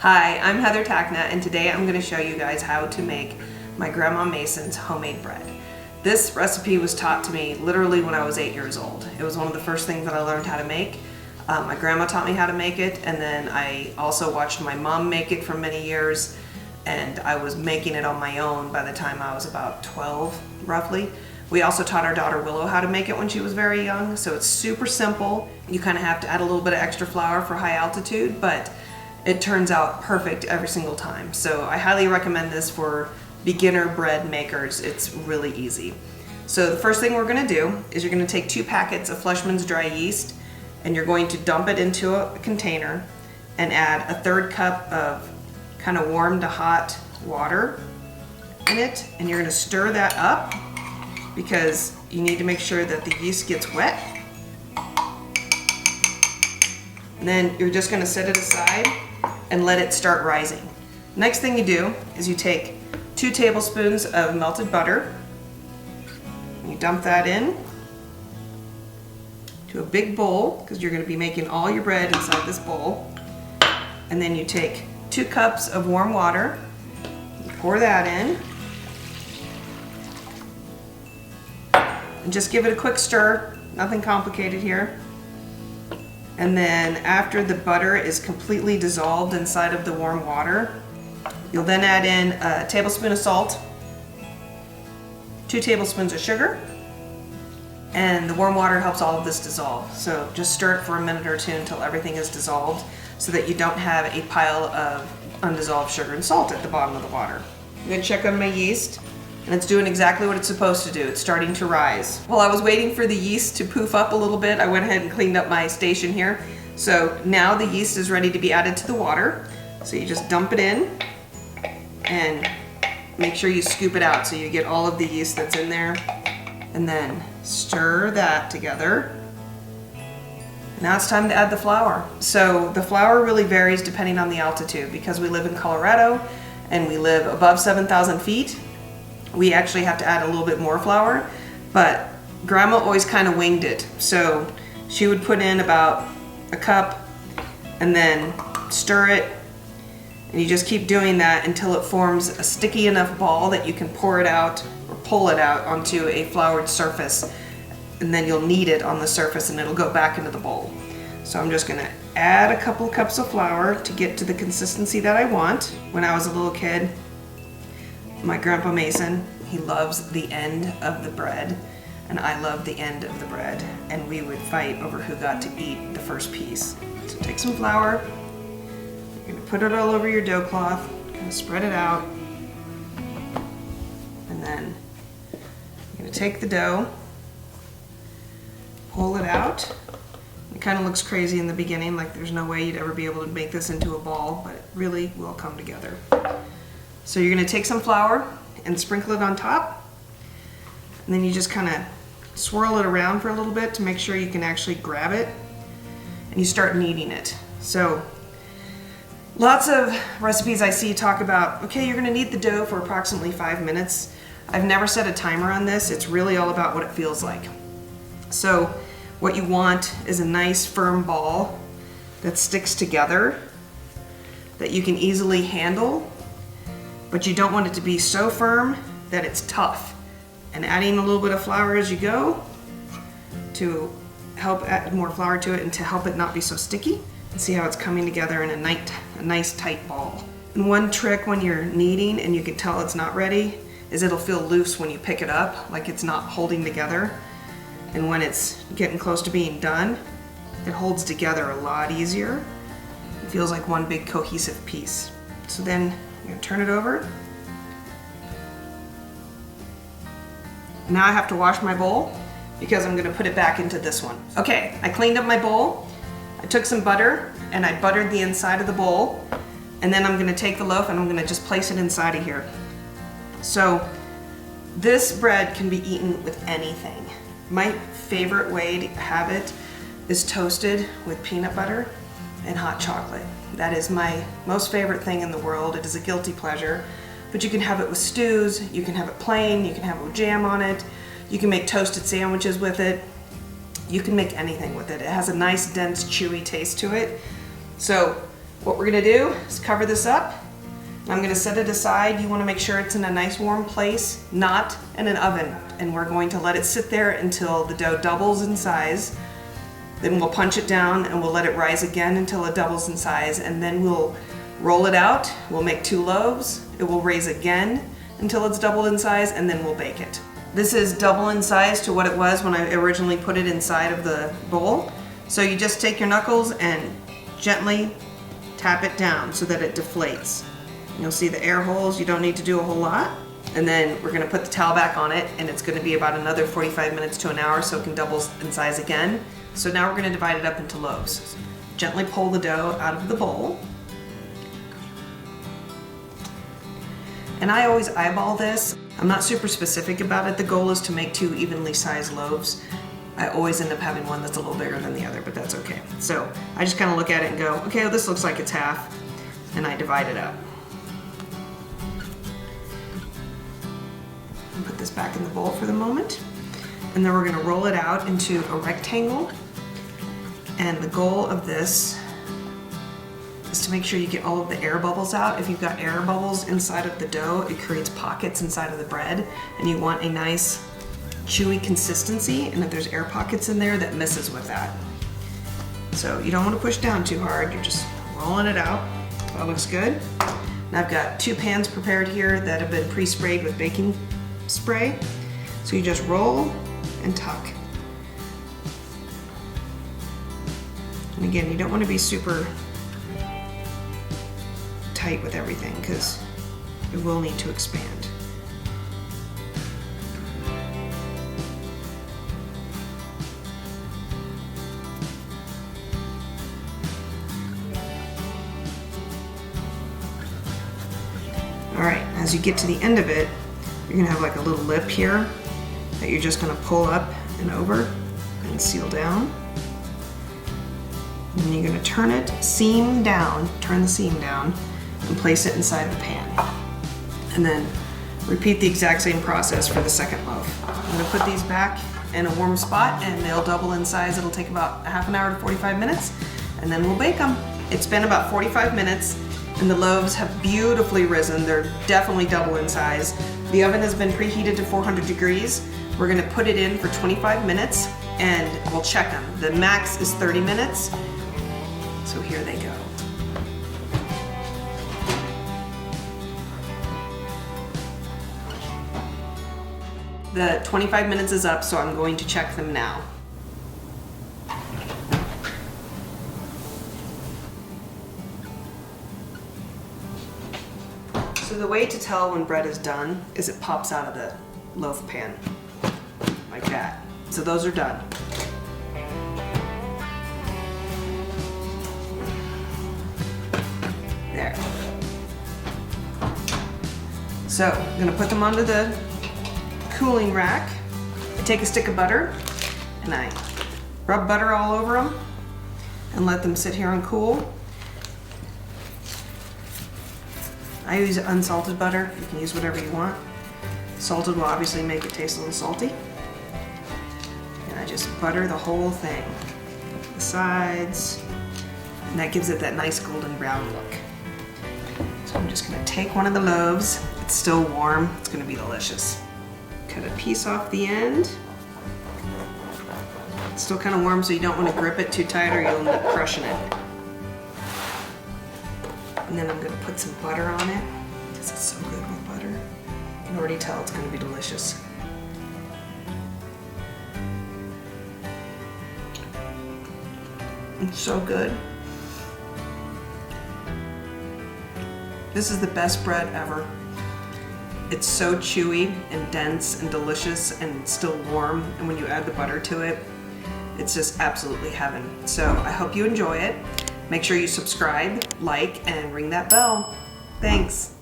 Hi, I'm Heather Tachna, and today I'm going to show you guys how to make my Grandma Mason's homemade bread. This recipe was taught to me literally when I was 8 years old. It was one of the first things that I learned how to make. My grandma taught me how to make it, and then I also watched my mom make it for many years, and I was making it on my own by the time I was about 12, roughly. We also taught our daughter Willow how to make it when she was very young, so it's super simple. You kind of have to add a little bit of extra flour for high altitude, but it turns out perfect every single time. So I highly recommend this for beginner bread makers. It's really easy. So the first thing we're going to do is you're going to take 2 packets of Fleischmann's dry yeast, and you're going to dump it into a container and add a 1/3 cup of kind of warm to hot water in it, and you're going to stir that up because you need to make sure that the yeast gets wet. And then you're just going to set it aside and let it start rising. Next thing you do is you take 2 tablespoons of melted butter, you dump that in to a big bowl because you're going to be making all your bread inside this bowl. And then you take 2 cups of warm water, you pour that in, and just give it a quick stir, nothing complicated here. And then after the butter is completely dissolved inside of the warm water, you'll then add in a tablespoon of salt, 2 tablespoons of sugar, and the warm water helps all of this dissolve. So just stir it for a minute or 2 until everything is dissolved so that you don't have a pile of undissolved sugar and salt at the bottom of the water. I'm going to check on my yeast, and it's doing exactly what it's supposed to do. It's starting to rise. While I was waiting for the yeast to poof up a little bit, I went ahead and cleaned up my station here. So now the yeast is ready to be added to the water. So you just dump it in and make sure you scoop it out so you get all of the yeast that's in there, and then stir that together. Now it's time to add the flour. So the flour really varies depending on the altitude. Because we live in Colorado and we live above 7,000 feet, we actually have to add a little bit more flour, but Grandma always kind of winged it. So she would put in about a cup and then stir it, and you just keep doing that until it forms a sticky enough ball that you can pour it out or pull it out onto a floured surface, and then you'll knead it on the surface and it'll go back into the bowl. So I'm just gonna add a couple of cups of flour to get to the consistency that I want. When I was a little kid, my Grandpa Mason, he loves the end of the bread, and I love the end of the bread, and we would fight over who got to eat the first piece. So take some flour, you're gonna put it all over your dough cloth, kind of spread it out, and then you're gonna take the dough, pull it out. It kind of looks crazy in the beginning, like there's no way you'd ever be able to make this into a ball, but it really will come together. So you're going to take some flour and sprinkle it on top, and then you just kind of swirl it around for a little bit to make sure you can actually grab it, and you start kneading it. So lots of recipes I see talk about, okay, you're going to knead the dough for approximately 5 minutes. I've never set a timer on this. It's really all about what it feels like. So what you want is a nice firm ball that sticks together, that you can easily handle, but you don't want it to be so firm that it's tough. And adding a little bit of flour as you go to help add more flour to it and to help it not be so sticky. And see how it's coming together in a nice tight ball. And one trick when you're kneading and you can tell it's not ready is it'll feel loose when you pick it up, like it's not holding together. And when it's getting close to being done, it holds together a lot easier. It feels like one big cohesive piece. So then I'm going to turn it over. Now I have to wash my bowl because I'm going to put it back into this one. Okay, I cleaned up my bowl. I took some butter and I buttered the inside of the bowl. And then I'm going to take the loaf and I'm going to just place it inside of here. So this bread can be eaten with anything. My favorite way to have it is toasted with peanut butter and hot chocolate. That is my most favorite thing in the world. It is a guilty pleasure, but you can have it with stews, you can have it plain, you can have it with jam on it, you can make toasted sandwiches with it. You can make anything with it. It has a nice, dense, chewy taste to it. So What we're gonna do is cover this up. I'm gonna set it aside. You wanna make sure it's in a nice warm place, not in an oven. And we're going to let it sit there until the dough doubles in size. Then we'll punch it down and we'll let it rise again until it doubles in size, and then we'll roll it out. We'll make 2 loaves. It will raise again until it's doubled in size, and then we'll bake it. This is double in size to what it was when I originally put it inside of the bowl. So you just take your knuckles and gently tap it down so that it deflates. You'll see the air holes. You don't need to do a whole lot. And then we're gonna put the towel back on it, and it's gonna be about another 45 minutes to an hour so it can double in size again. So now we're gonna divide it up into loaves. Gently pull the dough out of the bowl. And I always eyeball this. I'm not super specific about it. The goal is to make 2 evenly sized loaves. I always end up having one that's a little bigger than the other, but that's okay. So I just kind of look at it and go, okay, well, this looks like it's half, and I divide it up. And put this back in the bowl for the moment. And then we're gonna roll it out into a rectangle. And the goal of this is to make sure you get all of the air bubbles out. If you've got air bubbles inside of the dough, it creates pockets inside of the bread, and you want a nice chewy consistency, and if there's air pockets in there, that messes with that. So you don't want to push down too hard, you're just rolling it out. That looks good. Now I've got 2 pans prepared here that have been pre-sprayed with baking spray. So you just roll and tuck. And again, you don't want to be super tight with everything because it will need to expand. All right, as you get to the end of it, you're gonna have like a little lip here that you're just gonna pull up and over and seal down. And then you're gonna turn it seam down, turn the seam down, and place it inside the pan. And then repeat the exact same process for the second loaf. I'm gonna put these back in a warm spot and they'll double in size. It'll take about a half an hour to 45 minutes, and then we'll bake them. It's been about 45 minutes and the loaves have beautifully risen. They're definitely double in size. The oven has been preheated to 400 degrees. We're gonna put it in for 25 minutes and we'll check them. The max is 30 minutes. So here they go. The 25 minutes is up, so I'm going to check them now. So the way to tell when bread is done is it pops out of the loaf pan, like that. So those are done. There. So I'm gonna put them onto the cooling rack. I take a stick of butter and I rub butter all over them and let them sit here and cool. I use unsalted butter. You can use whatever you want. Salted will obviously make it taste a little salty. And I just butter the whole thing, the sides, and that gives it that nice golden brown look. So I'm just gonna take one of the loaves. It's still warm, it's gonna be delicious. Cut a piece off the end. It's still kind of warm, so you don't want to grip it too tight or you'll end up crushing it. And then I'm gonna put some butter on it, because it's so good with butter. You can already tell it's gonna be delicious. It's so good. This is the best bread ever. It's so chewy and dense and delicious and still warm, and when you add the butter to it, it's just absolutely heaven. So I hope you enjoy it. Make sure you subscribe, like, and ring that bell. Thanks.